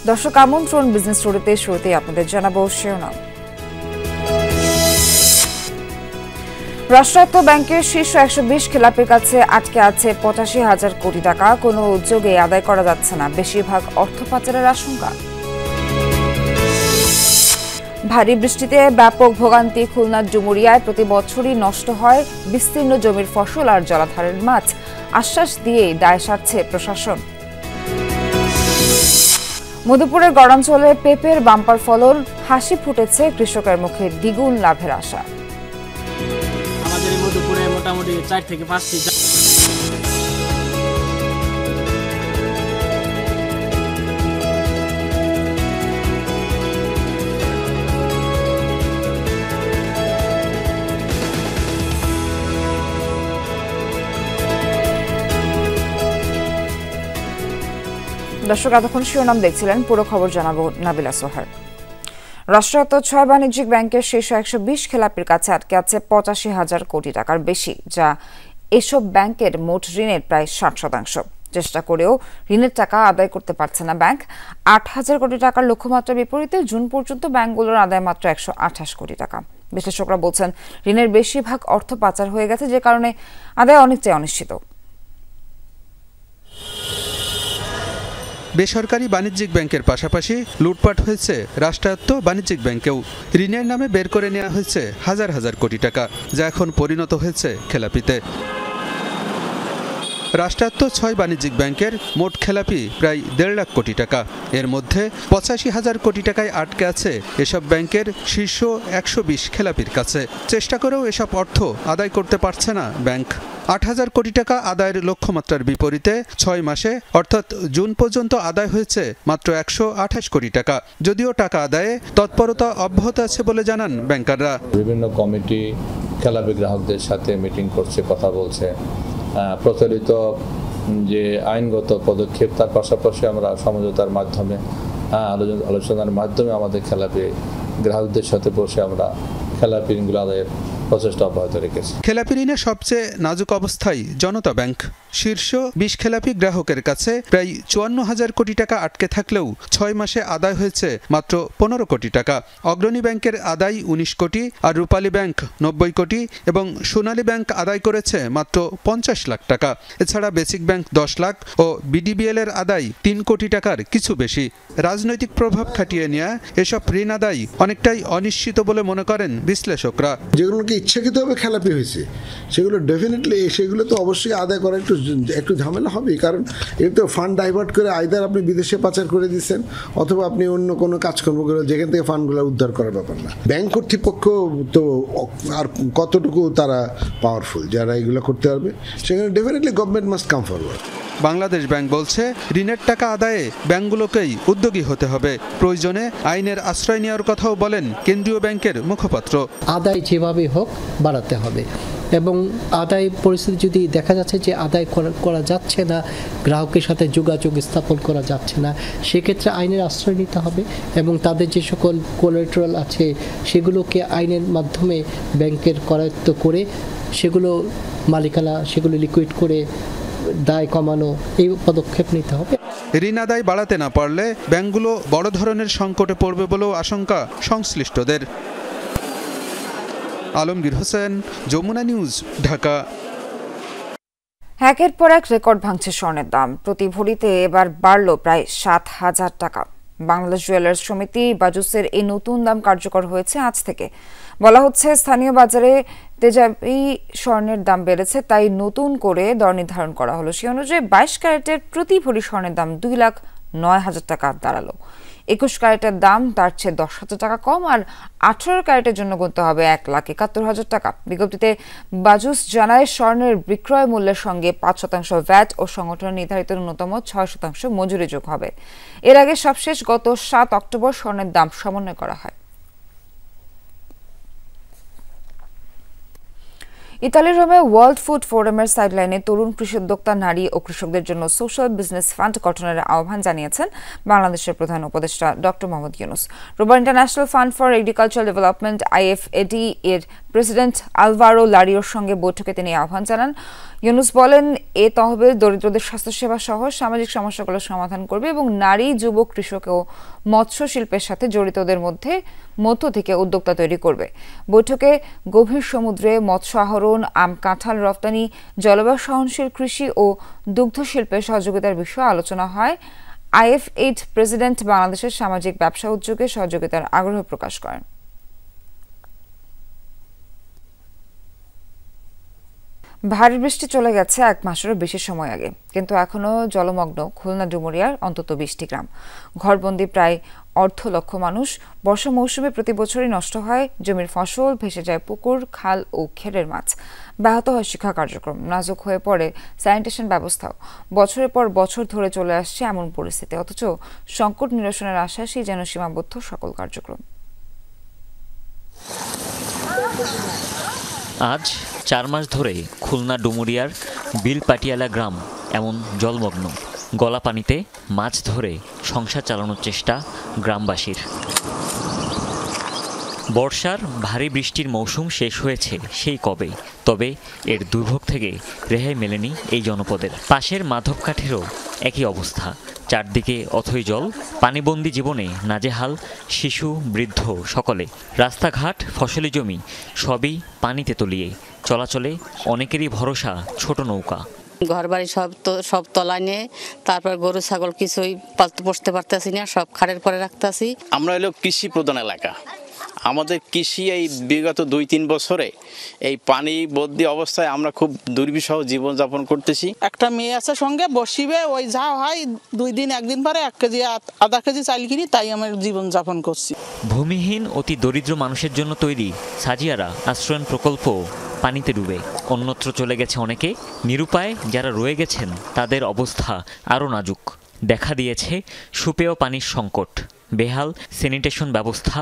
দর্শক আমন্ত্রণ বিজনেস স্টোরিতে শুরুতে আপনাদের জানাবো শিরোনাম। রাষ্ট্রায়ত্ত ব্যাংকের শীর্ষ 120 খেলাপির কাছে আটকে আছে 85,000 কোটি টাকা। কোনো উদ্যোগে আদায় করা যাচ্ছে না, বেশিরভাগ অর্থ পাচারের আশঙ্কা। ভারী বৃষ্টিতে ব্যাপক ভোগান্তি খুলনার ডুমুরিয়ায়। প্রতি বছরই নষ্ট হয় বিস্তীর্ণ জমির ফসল আর জলাধারের মাছ। আশ্বাস দিয়ে দায় সারছে প্রশাসন। মধুপুরের গড়াঞ্চলে পেঁপের বাম্পার ফলন, হাসি ফুটেছে কৃষকের মুখে, দ্বিগুণ লাভের আশা। আমাদের মধুপুরে মোটামুটি 4 থেকে 5টি দর্শক এতক্ষণ শিরোনাম দেখছিলেন, পুরো খবর জানাবো নাবিলা সোহার। রাষ্ট্রায়ত্ত 6 বাণিজ্যিক ব্যাংকের শীর্ষ 120 খেলাপির কাছে আটকে আছে 85,000 কোটি টাকার বেশি, যা এসব ব্যাংকের মোট ঋণের প্রায় 60%। চেষ্টা করেও ঋণের টাকা আদায় করতে পারছে না ব্যাংক। 8,000 কোটি টাকার লক্ষ্যমাত্রার বিপরীতে জুন পর্যন্ত ব্যাংকগুলোর আদায় মাত্র 128 কোটি টাকা। বিশ্লেষকরা বলছেন ঋণের বেশিরভাগ অর্থ পাচার হয়ে গেছে, যে কারণে আদায় অনেকটাই অনিশ্চিত। বেসরকারি বাণিজ্যিক ব্যাংকের পাশাপাশি লুটপাট হয়েছে রাষ্ট্রায়ত্ত বাণিজ্যিক ব্যাংকেও। ঋণের নামে বের করে নেওয়া হয়েছে হাজার হাজার কোটি টাকা, যা এখন পরিণত হয়েছে খেলাপিতে। রাষ্ট্রায়ত্ত 6 বাণিজ্যিক ব্যাংকের মোট খেলাপি প্রায় 1.5 লাখ কোটি টাকা। এর মধ্যে 85,000 কোটি টাকায় আটকে আছে এসব ব্যাংকের শীর্ষ 120 খেলাপির কাছে। চেষ্টা করেও এসব অর্থ আদায় করতে পারছে না ব্যাংক। 8,000 কোটি টাকা আদায়ের লক্ষ্যমাত্রার বিপরীতে 6 মাসে অর্থাৎ জুন পর্যন্ত আদায় হয়েছে মাত্র 128 কোটি টাকা। যদিও টাকা আদায়ে তৎপরতা অব্যাহত আছে বলে জানান ব্যাংকাররা। বিভিন্ন কমিটি খেলাপি গ্রাহকদের সাথে মিটিং করছে, কথা বলছে। প্রচলিত যে আইনগত পদক্ষেপ, তার পাশাপাশি আমরা সমঝোতার মাধ্যমে আলোচনার মাধ্যমে আমাদের খেলাপি গ্রাহকদের সাথে বসে আমরা খেলাপি ঋণগুলো আদায়ের প্রচেষ্টা অব্যাহত রেখেছি। খেলাপি ঋণে সবচেয়ে নাজুক অবস্থায় জনতা ব্যাংক। শীর্ষ 20 খেলাপি গ্রাহকের কাছে প্রায় 54,000 কোটি টাকা আটকে থাকলেও 6 মাসে আদায় হয়েছে মাত্র 15 কোটি টাকা। অগ্রণী ব্যাংকের আদায় 19 কোটি, আর রূপালী ব্যাংক 90 কোটি এবং সোনালী ব্যাংক আদায় করেছে মাত্র 50 লাখ টাকা। এছাড়া বেসিক ব্যাংক 10 লাখ ও বিডিবিএল এর আদায় 3 কোটি টাকার কিছু বেশি। রাজনৈতিক প্রভাব খাটিয়ে নেওয়া এসব ঋণ আদায় অনেকটাই অনিশ্চিত বলে মনে করেন বিশ্লেষকরা। যেগুলোকে ইচ্ছাকৃতভাবে খেলাপি হয়েছে সেগুলো ডেফিনেটলি, সেগুলো তো অবশ্যই আদায় করা একটু ঝামেলা হবেই, কারণ এটা তো ফান্ড ডাইভার্ট করে আইদার আপনি বিদেশে পাচার করে দিচ্ছেন অথবা আপনি অন্য কোনো কাজকর্ম করে যেখান থেকে ফান্ডগুলো উদ্ধার করার ব্যাপার না। ব্যাংক কর্তৃপক্ষ তো আর কতটুকু তারা পাওয়ারফুল যারা এগুলো করতে পারবে, সেখানে definitely government must come forward. Bangladesh bank বলছে ঋণের টাকা আদায়ে ব্যাংকগুলোকেই উদ্যোগী হতে হবে। প্রয়োজনে আইনের আশ্রয় নেওয়ার কথাও বলেন কেন্দ্রীয় ব্যাংকের মুখপাত্র। আদায় যেভাবে হোক বাড়াতে হবে, এবং আদায় পরিস্থিতি যদি দেখা যাচ্ছে যে আদায় করা যাচ্ছে না, গ্রাহকের সাথে যোগাযোগ স্থাপন করা যাচ্ছে না, সেক্ষেত্রে আইনের আশ্রয় নিতে হবে এবং তাদের যে সকল কোলাটেরাল আছে সেগুলোকে আইনের মাধ্যমে ব্যাংকের করায়ত্ত করে সেগুলো মালিকানা সেগুলো লিকুইড করে দায় কমানো, এই পদক্ষেপ নিতে হবে। ঋণ আদায় বাড়াতে না পারলে ব্যাংকগুলো বড় ধরনের সংকটে পড়বে বলেও আশঙ্কা সংশ্লিষ্টদের। আলমগীর হোসেন, যমুনা নিউজ, ঢাকা। একের পর এক রেকর্ড ভাঙছে স্বর্ণের দাম। প্রতি ভরিতে এবার বাড়ল প্রায় 7,000 টাকা। বাংলাদেশ জুয়েলার্স সমিতি বাজুসের এই নতুন দাম কার্যকর হয়েছে আজ থেকে। বলা হচ্ছে স্থানীয় বাজারে তেজাবি স্বর্ণের দাম বেড়েছে, তাই নতুন করে দর নির্ধারণ করা হলো। সেই অনুযায়ী 22 ক্যারেটের প্রতি ভরি স্বর্ণের দাম 2,09,000 টাকা দাঁড়ালো। 21 ক্যারেটের দাম তার চেয়ে 10,000 টাকা কম, আর 18 ক্যারেটের জন্য গুনতে হবে 1,71,000 টাকা। বিজ্ঞপ্তিতে বাজুস জানায় স্বর্ণের বিক্রয় মূল্যের সঙ্গে 5% ভ্যাট ও সংগঠনের নির্ধারিত ন্যূনতম 6% মজুরি যোগ হবে। এর আগে সবশেষ গত 7 অক্টোবর স্বর্ণের দাম সমন্বয় করা হয়। ইতালির রোমে ওয়ার্ল্ড ফুড ফোরামের সাইডলাইনে তরুণ কৃষি উদ্যোক্তা নারী ও কৃষকদের জন্য সোশ্যাল বিজনেস ফান্ড গঠনের আহ্বান জানিয়েছেন বাংলাদেশের প্রধান উপদেষ্টা ডক্টর মোহাম্মদ ইউনুস। রোববার international fund for agricultural development IFAD এর প্রেসিডেন্ট আলভারো লারিওর সঙ্গে বৈঠকে তিনি আহ্বান জানান। ইউনুস বলেন, এ তহবিল দরিদ্রদের স্বাস্থ্যসেবা সহ সামাজিক সমস্যাগুলো সমাধান করবে এবং নারী, যুবক, কৃষক ও মৎস্য শিল্পের সাথে জড়িতদের মধ্য থেকে উদ্যোক্তা তৈরি করবে। বৈঠকে গভীর সমুদ্রে মৎস্য আহরণ, আম কাঁঠাল রপ্তানি, জলবায়ু সহনশীল কৃষি ও দুগ্ধ শিল্পের সহযোগিতার বিষয়ে আলোচনা হয়। IFAD প্রেসিডেন্ট বাংলাদেশের সামাজিক ব্যবসা উদ্যোগে সহযোগিতার আগ্রহ প্রকাশ করেন। ভারী বৃষ্টি চলে গেছে 1 মাসেরও বেশি সময় আগে, কিন্তু এখনো জলমগ্ন খুলনা ডুমুরিয়ার অন্তত 20টি গ্রাম। ঘরবন্দি প্রায় 1.5 লক্ষ মানুষ। বর্ষা মৌসুমে প্রতি বছরই নষ্ট হয় জমির ফসল, ভেসে যায় পুকুর, খাল ও খেরের মাছ। ব্যাহত হয় শিক্ষা কার্যক্রম, নাজুক হয়ে পড়ে স্যানিটেশন ব্যবস্থাও। বছরের পর বছর ধরে চলে আসছে এমন পরিস্থিতি, অথচ সংকট নিরসনের আশ্বাসই যেন সীমাবদ্ধ সকল কার্যক্রম। আজ 4 মাস ধরে খুলনা ডুমুরিয়ার বিলপাটিয়ালা গ্রাম এমন জলমগ্ন। গলা পানিতে মাছ ধরে সংসার চালানোর চেষ্টা গ্রামবাসীর। বর্ষার ভারী বৃষ্টির মৌসুম শেষ হয়েছে সেই কবে, তবে এর দুর্ভোগ থেকে রেহাই মেলেনি এই জনপদের। পাশের মাধবকাঠেরও একই অবস্থা, চারদিকে অথই জল। পানিবন্দি জীবনে নাজেহাল শিশু, বৃদ্ধ সকলে। রাস্তাঘাট, ফসলি জমি সবই পানিতে তলিয়ে। চলাচলে অনেকেরই ভরসা ছোট নৌকা। ঘর বাড়ি সব তলায় নিয়ে, তারপর গরু ছাগল কিছুই পুষতে পারতেছি না, সব খাড়ের পরে রাখতেছি। আমরা হলো কৃষি প্রধান এলাকা। আমাদের কৃষি এই বিগত 2-3 বছরে এই পানি বন্দি অবস্থায় আমরা খুব দুর্বিষহ জীবনযাপন করতেছি। একটা মেয়ে আছে সঙ্গে বসিবে, ওই যা হয় 2 দিন 1 দিন পরে 1 কেজি আধা কেজি চাল কিনি, তাই আমরা জীবনযাপন করছি। ভূমিহীন অতি দরিদ্র মানুষের জন্য তৈরি সাজিয়ারা আশ্রয়ণ প্রকল্প পানিতে ডুবে। অন্যত্র চলে গেছে অনেকে। নিরুপায় যারা রয়ে গেছেন তাদের অবস্থা আরও নাজুক। দেখা দিয়েছে সুপেয় পানির সংকট, বেহাল স্যানিটেশন ব্যবস্থা,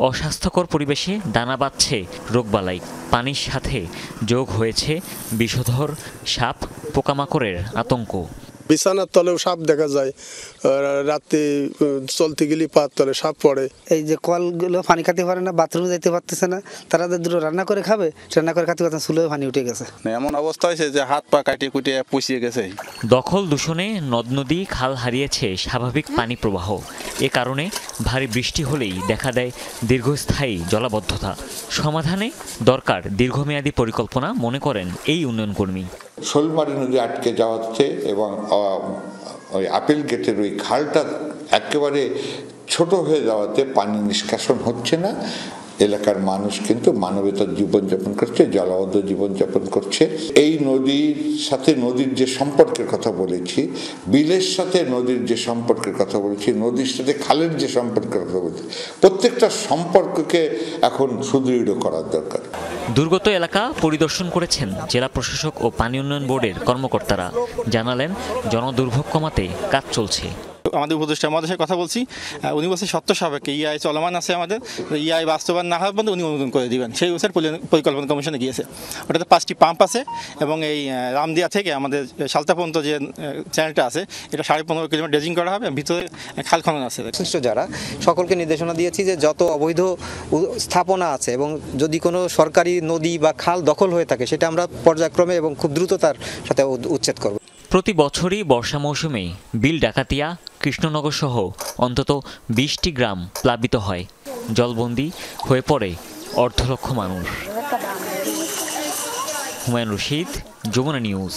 অস্বাস্থ্যকর পরিবেশে দানা বাঁধছে রোগবালাই। পানির সাথে যোগ হয়েছে বিষধর সাপ, পোকামাকড়ের আতঙ্ক। বিছানার তলেও সাপ দেখা যায়, রাতে চলতে গেলে পার তলে সাপ পড়ে। এই যে কলগুলো পানি খাতে পারে না, বাথরুমে যেতে পারতেছে না, তারা দুটো রান্না করে খাবে, রান্না করে খাতে পারতেছে, চুলেও পানি উঠে গেছে। এমন অবস্থা হয়েছে যে হাত পা কাটিয়ে কুটিয়ে পুষিয়ে গেছে। দখল দূষণে নদ নদী খাল হারিয়েছে স্বাভাবিক পানি প্রবাহ। এ কারণে ভারী বৃষ্টি হলেই দেখা দেয় দীর্ঘস্থায়ী জলাবদ্ধতা। সমাধানে দরকার দীর্ঘমেয়াদী পরিকল্পনা মনে করেন এই উন্নয়ন কর্মী। শোলমারি নদী আটকে যাওয়াচ্ছে এবং ওই আপিল গেটের ওই খালটা একেবারে ছোট হয়ে যাওয়াতে পানি নিষ্কাশন হচ্ছে না। এলাকার মানুষ কিন্তু মানবেতর জীবনযাপন করছে, জলাবদ্ধ জীবনযাপন করছে। এই নদীর সাথে নদীর যে সম্পর্কের কথা বলেছি, বিলের সাথে নদীর যে সম্পর্কের কথা বলেছি, নদীর সাথে খালের যে সম্পর্কের কথা বলেছি, প্রত্যেকটা সম্পর্ককে এখন সুদৃঢ় করার দরকার। দুর্গত এলাকা পরিদর্শন করেছেন জেলা প্রশাসক ও পানি উন্নয়ন বোর্ডের কর্মকর্তারা। জানালেন জনদুর্ভোগ কমাতে কাজ চলছে। আমাদের উপদেষ্টা মহাদেশের কথা বলছি, উনি বলছে সত্য সাপেক্ষে ইআই চলমান আছে আমাদের, ইআই বাস্তবায়ন না হওয়ার পর্যন্ত উনি অনুমোদন করে দিবেন। সেই অনুসারে পরিকল্পনা কমিশনে গিয়েছে। ওটাতে 5টি পাম্প আছে এবং এই রামদিয়া থেকে আমাদের সালতা পর্যন্ত যে চ্যানেলটা আছে, এটা 15.5 কিলোমিটার ড্রেজিং করা হবে। ভিতরে খাল খনন আছে। যারা সকলকে নির্দেশনা দিয়েছি যে যত অবৈধ স্থাপনা আছে এবং যদি কোনো সরকারি নদী বা খাল দখল হয়ে থাকে, সেটা আমরা পর্যায়ক্রমে এবং খুব দ্রুততার সাথে উচ্ছেদ করব। প্রতি বছরই বর্ষা মৌসুমে বিল ডাকাতিয়া, কৃষ্ণনগর সহ অন্তত 20টি গ্রাম প্লাবিত হয়। জলবন্দি হয়ে পড়ে 1.5 লক্ষ মানুষ। হুমায়ুন রশিদ, যমুনা নিউজ।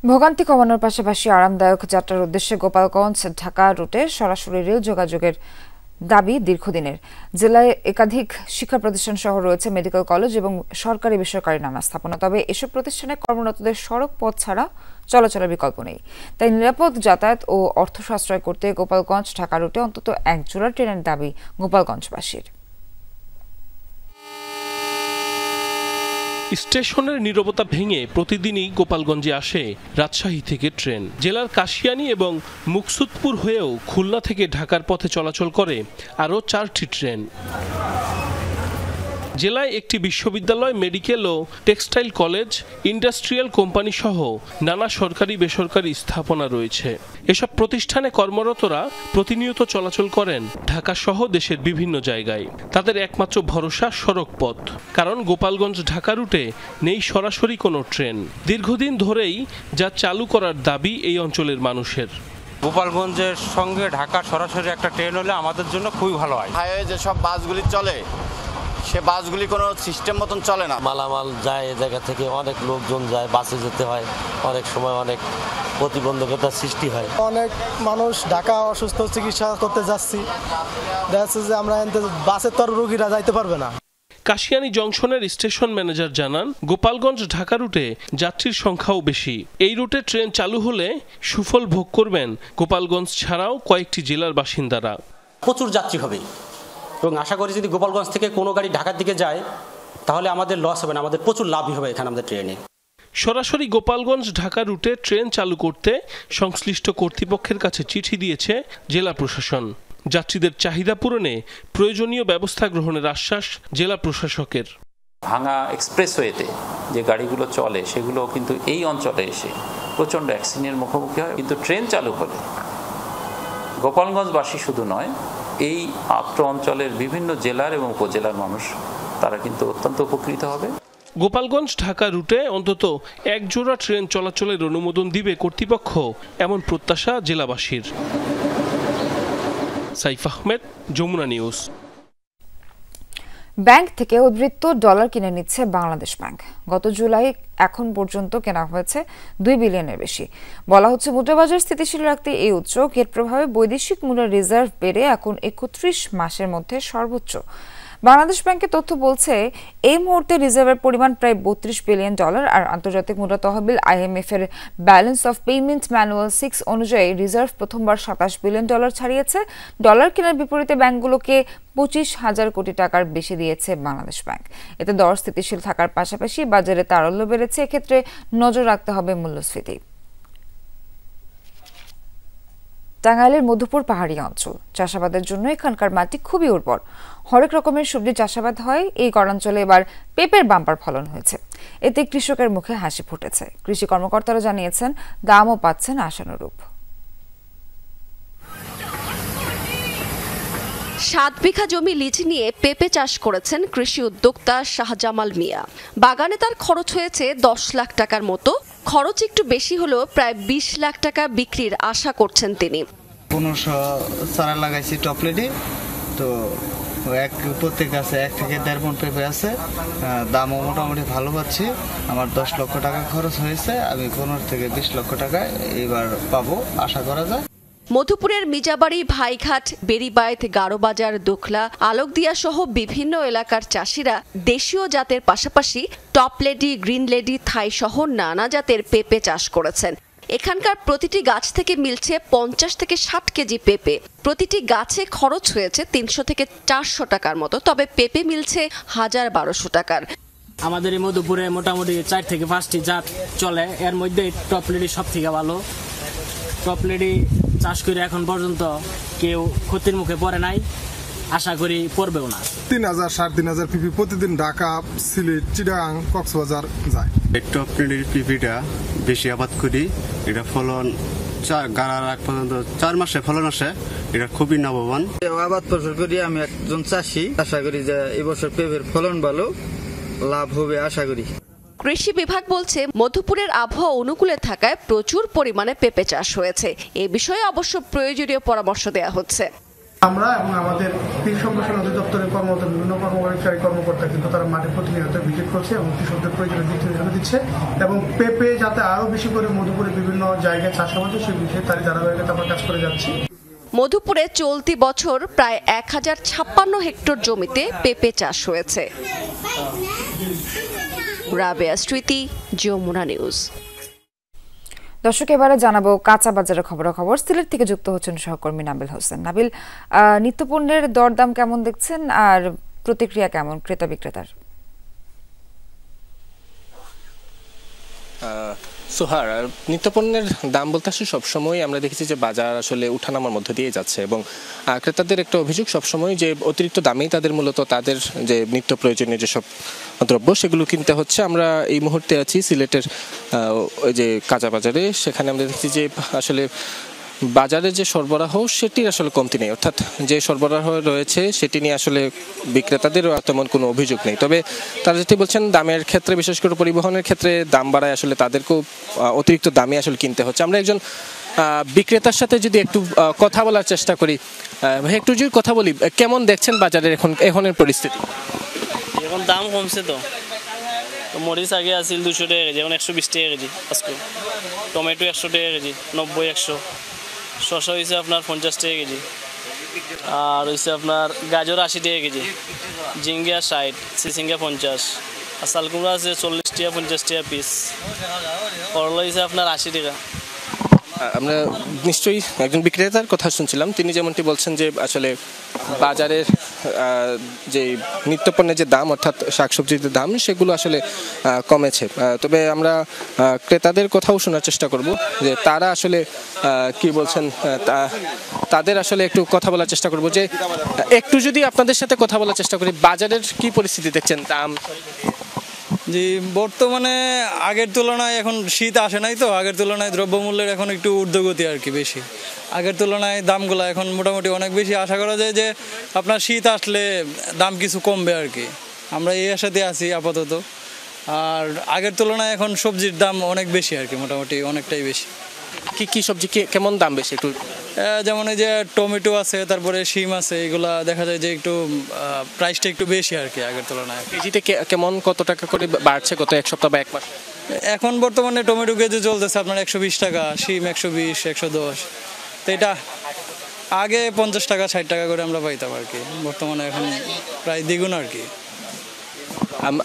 ভোগান্তি কমানোর পাশাপাশি আরামদায়ক যাত্রার উদ্দেশ্যে গোপালগঞ্জ ঢাকা রুটে সরাসরি রেল যোগাযোগের দাবি দীর্ঘদিনের। জেলায় একাধিক শিক্ষা প্রতিষ্ঠান সহ রয়েছে মেডিকেল কলেজ এবং সরকারি বেসরকারি নানা স্থাপনা। তবে এসব প্রতিষ্ঠানে কর্মরতদের সড়ক পথ ছাড়া চলাচলের বিকল্প নেই। তাই নিরাপদ যাতায়াত ও অর্থ সাশ্রয় করতে গোপালগঞ্জ ঢাকা রুটে অন্তত 1 জোড়া ট্রেনের দাবি গোপালগঞ্জবাসীর। স্টেশনের নীরবতা ভেঙে প্রতিদিনই গোপালগঞ্জে আসে রাজশাহী থেকে ট্রেন। জেলার কাশিয়ানী এবং মুকসুদপুর হয়েও খুলনা থেকে ঢাকার পথে চলাচল করে আরও 4টি ট্রেন। জেলায় একটি বিশ্ববিদ্যালয়, মেডিকেল ও টেক্সটাইল কলেজ, ইন্ডাস্ট্রিয়াল কোম্পানি সহ নানা সরকারি বেসরকারি স্থাপনা রয়েছে। এসব প্রতিষ্ঠানে কর্মরতরা প্রতিনিয়ত চলাচল করেন ঢাকা সহ দেশের বিভিন্ন জায়গায়। তাদের একমাত্র ভরসা সড়ক পথ, কারণ গোপালগঞ্জ ঢাকা রুটে নেই সরাসরি কোনো ট্রেন। দীর্ঘদিন ধরেই যা চালু করার দাবি এই অঞ্চলের মানুষের। গোপালগঞ্জের সঙ্গে ঢাকার সরাসরি একটা ট্রেন হলে আমাদের জন্য খুবই ভালো হয়। হাইওয়ে যেসব বাসগুলি চলে সে বাসগুলি কোনো সিস্টেম মতন চলে না। মালামাল যায় এ জায়গা থেকে, অনেক লোকজন যায়, বাসে যেতে হয়, অনেক সময় অনেক প্রতিবন্ধকতার সৃষ্টি হয়। অনেক মানুষ ঢাকা অসুস্থ চিকিৎসা করতে যাচ্ছি, দেখা যাচ্ছে যে আমরা বাসের তো আর রোগীরা যাইতে পারবে না। কাশিয়ানী জংশনের স্টেশন ম্যানেজার জানান, গোপালগঞ্জ ঢাকা রুটে যাত্রীর সংখ্যাও বেশি। এই রুটে ট্রেন চালু হলে সুফল ভোগ করবেন গোপালগঞ্জ ছাড়াও কয়েকটি জেলার বাসিন্দারা। প্রচুর যাত্রী হবে এবং আশা করি যদি গোপালগঞ্জ থেকে কোনো গাড়ি ঢাকার দিকে যায় তাহলে আমাদের লস হবে না, আমাদের প্রচুর লাভই হবে এখানে আমাদের ট্রেনে। সরাসরি গোপালগঞ্জ ঢাকা রুটে ট্রেন চালু করতে সংশ্লিষ্ট কর্তৃপক্ষের কাছে চিঠি দিয়েছে জেলা প্রশাসন। যাত্রীদের চাহিদা পূরণে প্রয়োজনীয় ব্যবস্থা গ্রহণের আশ্বাস জেলা প্রশাসকের। ভাঙা এক্সপ্রেসওয়েতে যে গাড়িগুলো চলে সেগুলো কিন্তু এই অঞ্চলে এসে প্রচণ্ড অ্যাক্সিডেন্টের মুখোমুখি হয়, কিন্তু ট্রেন চালু হলে গোপালগঞ্জবাসী শুধু নয়, এই আত্র অঞ্চলের বিভিন্ন জেলার এবং উপজেলার মানুষ তারা কিন্তু অত্যন্ত উপকৃত হবে। গোপালগঞ্জ ঢাকা রুটে অন্তত এক জোড়া ট্রেন চলাচলের অনুমোদন দিবে কর্তৃপক্ষ, এমন প্রত্যাশা জেলাবাসীর। সাইফ আহমেদ, যমুনা নিউজ। ব্যাংক থেকে উদ্ধৃত ডলার কিনে নিচ্ছে বাংলাদেশ ব্যাংক। গত জুলাই এখন পর্যন্ত কেনা হয়েছে 2 বিলিয়নের বেশি। বলা হচ্ছে মুদ্রাবাজার স্থিতিশীল রাখতে এই উদ্যোগ, এর প্রভাবে বৈদেশিক মুদ্রার রিজার্ভ বেড়ে এখন 31 মাসের মধ্যে সর্বোচ্চ। বাংলাদেশ ব্যাংকের তথ্য বলছে এই মুহূর্তে রিজার্ভের পরিমাণ প্রায় 32 বিলিয়ন ডলার। আর আন্তর্জাতিক মুদ্রা তহবিল IMF এর ব্যালেন্স অফ পেমেন্ট ম্যানুয়াল 6 অনুযায়ী রিজার্ভ প্রথমবার 27 বিলিয়ন ডলার ছাড়িয়েছে। ডলার কেনার বিপরীতে ব্যাংকগুলোকে 25,000 কোটি টাকার বেশি দিয়েছে বাংলাদেশ ব্যাংক। এতে দর স্থিতিশীল থাকার পাশাপাশি বাজারে তারল্য বেড়েছে। এক্ষেত্রে নজর রাখতে হবে মূল্যস্ফীতি। টাঙ্গাইলের মধুপুর পাহাড়ি অঞ্চল, চাষাবাদের জন্য এখানকার মাটি খুবই উর্বর। হরেক রকমের সবজি চাষাবাদ হয়। এই গড়াঞ্চলে এবার পেঁপের বাম্পার ফলন হয়েছে। এতে কৃষকের মুখে হাসি ফুটেছে। কৃষি কর্মকর্তারা জানিয়েছেন দামও পাচ্ছেন আশানুরূপ। 7 বিঘা জমি লিজ নিয়ে পেঁপে চাষ করেছেন কৃষি উদ্যোক্তা শাহজামাল মিয়া। বাগানে তার খরচ হয়েছে 10 লাখ টাকার মতো। খরচ একটু বেশি হলেও প্রায় 20 লাখ টাকা বিক্রির আশা করছেন তিনি। 1500 চারা লাগাইছি টপলেটে, তো প্রত্যেক গাছে 1 থেকে 1.5 মণ পেঁপে আছে। দামও মোটামুটি ভালো পাচ্ছি। আমার 10 লক্ষ টাকা খরচ হয়েছে, আমি 15 থেকে 20 লক্ষ টাকা এবার পাবো আশা করা যায়। মধুপুরের মিজাবাড়ি, ভাইঘাট, বেরিবাইত, গারোবাজার, দোখলা, আলোকদিয়া সহ বিভিন্ন এলাকার চাষিরা দেশীয় জাতের পাশাপাশি টপ লেডি, গ্রিন লেডি, থাই সহ নানা জাতের পেঁপে চাষ করেছেন। এখানকার প্রতিটি গাছ থেকে মিলছে 50 থেকে 60 কেজি পেঁপে। প্রতিটি গাছে খরচ হয়েছে 300 থেকে 400 টাকার মতো, তবে পেঁপে মিলছে 1000-1200 টাকার। আমাদের এই মধুপুরে মোটামুটি 4 থেকে 5টি জাত চলে, এর মধ্যে টপ লেডি সব থেকে ভালো। টপ লেডি চাষ করে এখন পর্যন্ত কেউ ক্ষতির মুখে পড়ে নাই, আশা করি পড়বেও না। 3000-3500 পিপি প্রতিদিন ঢাকা, সিলেট, চিটাগাং, কক্সবাজার যায়। টপ লেডির পিপিটা বেশি আবাদ করি, এটা ফলন গাড়ার আগ পর্যন্ত 4 মাসে ফলন আসে, এটা খুবই লাভবান। আবাদ ফসল করি, আমি একজন চাষি, আশা করি যে এবছর পেঁপের ফলন ভালো, লাভ হবে আশা করি। কৃষি বিভাগ বলছে মধুপুরের আবহাওয়া অনুকূলে থাকায় প্রচুর পরিমাণে পেঁপে চাষ হয়েছে। এ বিষয়ে অবশ্য প্রয়োজনীয় পরামর্শ দেওয়া হচ্ছে। আমরা এবং আমাদের কৃষি সম্প্রসারণ অধিদপ্তরের কর্মরত বিভিন্ন কর্মকর্তা কিন্তু তারা মাঠে প্রতিনিয়ত ভিজিট করছে এবং কৃষকদের প্রয়োজনীয় দিক নির্দেশনা দিচ্ছে এবং পেঁপে যাতে আরো বেশি করে মধুপুরে বিভিন্ন জায়গায় চাষাবাদ সেই বিষয়ে তার ধারাবাহিকতা আমরা কাজ করে যাচ্ছি। মধুপুরে চলতি বছর প্রায় 1056 হেক্টর জমিতে পেঁপে চাষ হয়েছে। রাবেয়া স্মৃতি, যমুনা নিউজ। দর্শক, এবারে জানাবো কাঁচা বাজারের খবরাখবর। সিলেট থেকে যুক্ত হচ্ছেন সহকর্মী নাবিল হোসেন। নাবিল, নিত্যপণ্যের দরদাম কেমন দেখছেন আর প্রতিক্রিয়া কেমন ক্রেতা বিক্রেতার? সোহার, নিত্যপণ্যের দাম বলতে আসলে সবসময় আমরা দেখেছি যে বাজার আসলে উঠানামার মধ্যে দিয়ে যাচ্ছে এবং ক্রেতাদের একটা অভিযোগ সবসময় যে অতিরিক্ত দামেই তাদের মূলত তাদের যে নিত্য প্রয়োজনীয় যেসব দ্রব্য সেগুলো কিনতে হচ্ছে। আমরা এই মুহূর্তে আছি সিলেটের ওই যে কাঁচা বাজারে, সেখানে আমরা দেখছি যে আসলে বাজারে যে সরবরাহ সেটির আসলে কমতি নেই, অর্থাৎ যে সরবরাহ রয়েছে সেটি নিয়ে আসলে বিক্রেতাদেরও তেমন কোনো অভিযোগ নেই। তবে তারা যেটি বলছেন দামের ক্ষেত্রে, বিশেষ করে পরিবহনের ক্ষেত্রে দাম বাড়ায় আসলে তাদেরকেও অতিরিক্ত দামে আসলে কিনতে হচ্ছে। আমরা একজন বিক্রেতার সাথে যদি একটু কথা বলার চেষ্টা করি, একটু যদি কথা বলি, কেমন দেখছেন বাজারের এখনের পরিস্থিতি? এখন দাম কমছে তো, মরিচ আগে আছিল 200 টাকা কেজি, এখন 120 টাকা কেজি আজকে। টমেটো 100 টাকা কেজি, 90-100। শসা হয়েছে আপনার 50 টাকা কেজি, আর হয়েছে আপনার গাজর 80 টাকা কেজি, ঝিঙ্গা 60, চিচিঙ্গা 50, আর শালকুমড়া আছে 40 টাকা 50 টাকা পিস, করলা হয়েছে আপনার 80 টাকা। আমরা নিশ্চয়ই একজন বিক্রেতার কথা শুনছিলাম, তিনি যেমনটি বলছেন যে আসলে বাজারের যে নিত্যপণ্যের যে দাম অর্থাৎ শাকসবজির যে দাম সেগুলো আসলে কমেছে। তবে আমরা ক্রেতাদের কথাও শোনার চেষ্টা করব যে তারা আসলে কি বলছেন, তাদের আসলে একটু কথা বলার চেষ্টা করব। যে একটু যদি আপনাদের সাথে কথা বলার চেষ্টা করি, বাজারের কি পরিস্থিতি দেখছেন? দাম জি, বর্তমানে আগের তুলনায় এখন শীত আসে নাই তো, আগের তুলনায় দ্রব্যমূল্যের এখন একটু ঊর্ধ্বগতি আর কি বেশি। আগের তুলনায় দামগুলো এখন মোটামুটি অনেক বেশি। আশা করা যায় যে আপনার শীত আসলে দাম কিছু কমবে আর কি, আমরা এই আশাতে আছি আপাতত। আর আগের তুলনায় এখন সবজির দাম অনেক বেশি আর কি, মোটামুটি অনেকটাই বেশি। কি কি সবজি কেমন দাম বেশি একটু? যেমন এই যে টমেটো আছে, তারপরে শিম আছে, এগুলা দেখা যায় যে একটু প্রাইসটা একটু বেশি আর কি আগের তুলনায়। কেজিতে কেমন কত টাকা করে বাড়ছে গত এক সপ্তাহ বা এক মাস? এখন বর্তমানে টমেটো কেজি চলতেছে আপনার 120 টাকা, শিম 120, 110। তো এটা আগে 50 টাকা 60 টাকা করে আমরা পাইতাম আর কি, বর্তমানে এখন প্রায় দ্বিগুণ আর কি।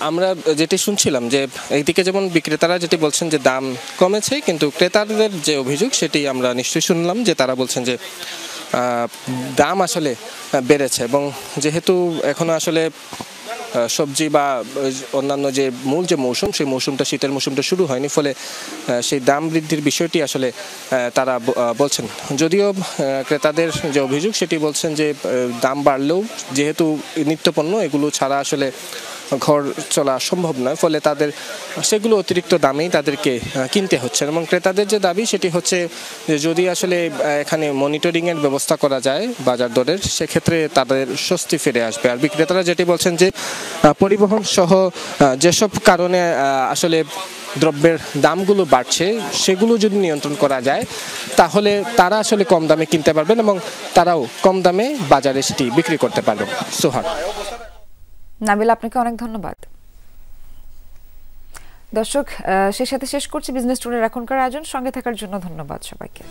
আমরা যেটি শুনছিলাম যে একদিকে যেমন বিক্রেতারা যেটি বলছেন যে দাম কমেছে, কিন্তু ক্রেতাদের যে অভিযোগ সেটি আমরা নিশ্চয়ই শুনলাম যে তারা বলছেন যে দাম আসলে বেড়েছে। এবং যেহেতু এখনো আসলে সবজি বা অন্যান্য যে মূল যে মৌসুম, সেই মৌসুমটা শীতের মৌসুমটা শুরু হয়নি, ফলে সেই দাম বৃদ্ধির বিষয়টি আসলে তারা বলছেন। যদিও ক্রেতাদের যে অভিযোগ সেটি বলছেন যে দাম বাড়লেও যেহেতু নিত্যপণ্য এগুলো ছাড়া আসলে ঘর চলা সম্ভব নয়, ফলে তাদের সেগুলো অতিরিক্ত দামেই তাদেরকে কিনতে হচ্ছে। এবং ক্রেতাদের যে দাবি সেটি হচ্ছে যে যদি আসলে এখানে মনিটরিংয়ের ব্যবস্থা করা যায় বাজার দরের, সেক্ষেত্রে তাদের স্বস্তি ফিরে আসবে। আর বিক্রেতারা যেটি বলছেন যে পরিবহন সহ যেসব কারণে আসলে দ্রব্যের দামগুলো বাড়ছে সেগুলো যদি নিয়ন্ত্রণ করা যায় তাহলে তারা আসলে কম দামে কিনতে পারবেন এবং তারাও কম দামে বাজারে সেটি বিক্রি করতে পারবেন। সোহার। নাবিল, আপনাকে অনেক ধন্যবাদ। দর্শক, সেই সাথে শেষ করছি বিজনেস টুডের এখনকার আয়োজন। সঙ্গে থাকার জন্য ধন্যবাদ সবাইকে।